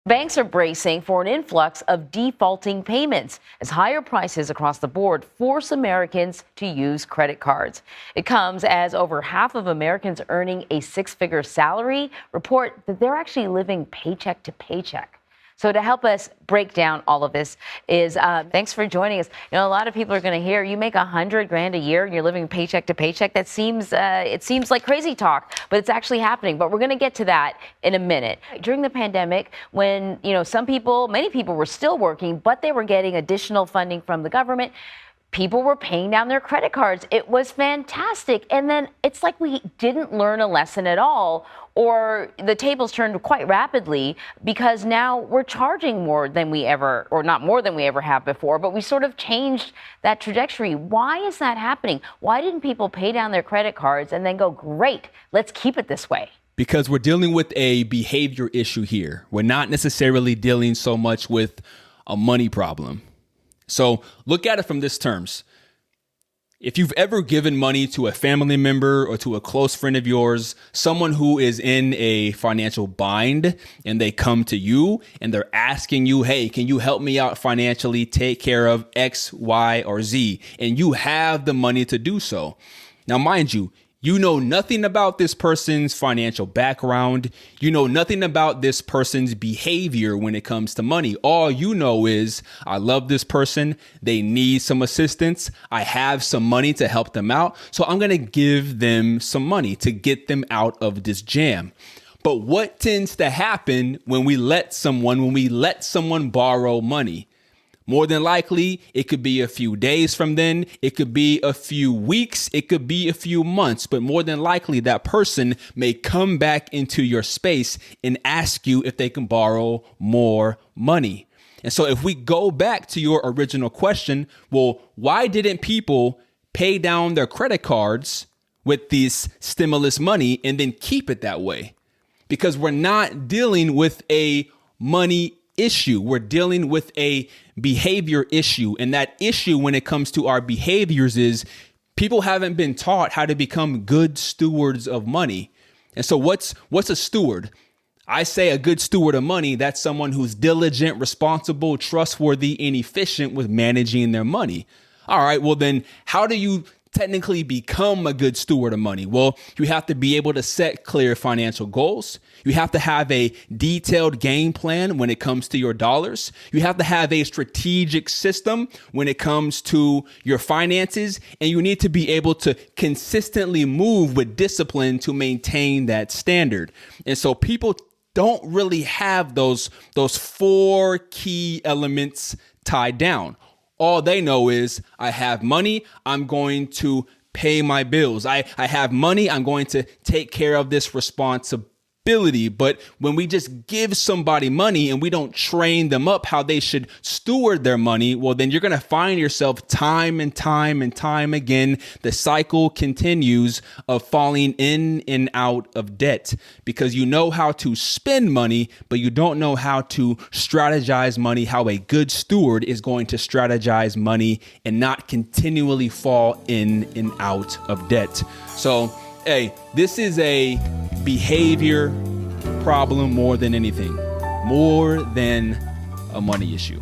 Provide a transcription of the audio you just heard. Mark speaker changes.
Speaker 1: Banks are bracing for an influx of defaulting payments as higher prices across the board force Americans to use credit cards. It comes as over half of Americans earning a six-figure salary report that they're actually living paycheck to paycheck. So to help us break down all of this is, thanks for joining us. You know, a lot of people are going to hear you make $100,000 a year and you're living paycheck to paycheck. That seems, it seems like crazy talk, but it's actually happening. But we're going to get to that in a minute. During the pandemic, when, you know, many people were still working, but they were getting additional funding from the government, people were paying down their credit cards. It was fantastic. And then it's like we didn't learn a lesson at all, or the tables turned quite rapidly because now we're charging more than we ever, or not more than we ever have before, but we sort of changed that trajectory. Why is that happening? Why didn't people pay down their credit cards and then go, great, let's keep it this way?
Speaker 2: Because we're dealing with a behavior issue here. We're not necessarily dealing so much with a money problem. So look at it from this terms. If you've ever given money to a family member or to a close friend of yours, someone who is in a financial bind, and they come to you and they're asking you, hey, can you help me out financially, take care of X, Y, or Z? And you have the money to do so. Now, mind you, you know nothing about this person's financial background. You know nothing about this person's behavior when it comes to money. All you know is, I love this person. They need some assistance. I have some money to help them out. So I'm going to give them some money to get them out of this jam. But what tends to happen when we let someone borrow money? More than likely, it could be a few days from then, it could be a few weeks, it could be a few months, but more than likely that person may come back into your space and ask you if they can borrow more money. And so if we go back to your original question, well, why didn't people pay down their credit cards with this stimulus money and then keep it that way? Because we're not dealing with a money issue. We're dealing with a behavior issue. And that issue when it comes to our behaviors is people haven't been taught how to become good stewards of money. And so what's a steward? I say a good steward of money, that's someone who's diligent, responsible, trustworthy, and efficient with managing their money. All right, well then how do you technically become a good steward of money? Well, you have to be able to set clear financial goals. You have to have a detailed game plan when it comes to your dollars. You have to have a strategic system when it comes to your finances. And you need to be able to consistently move with discipline to maintain that standard. And so people don't really have those four key elements tied down. All they know is I have money, I'm going to pay my bills. I have money, I'm going to take care of this responsibility. But when we just give somebody money and we don't train them up how they should steward their money, well, then you're going to find yourself time and time again. The cycle continues of falling in and out of debt because you know how to spend money, but you don't know how to strategize money, how a good steward is going to strategize money and not continually fall in and out of debt. So, hey, this is a behavior problem more than anything, more than a money issue.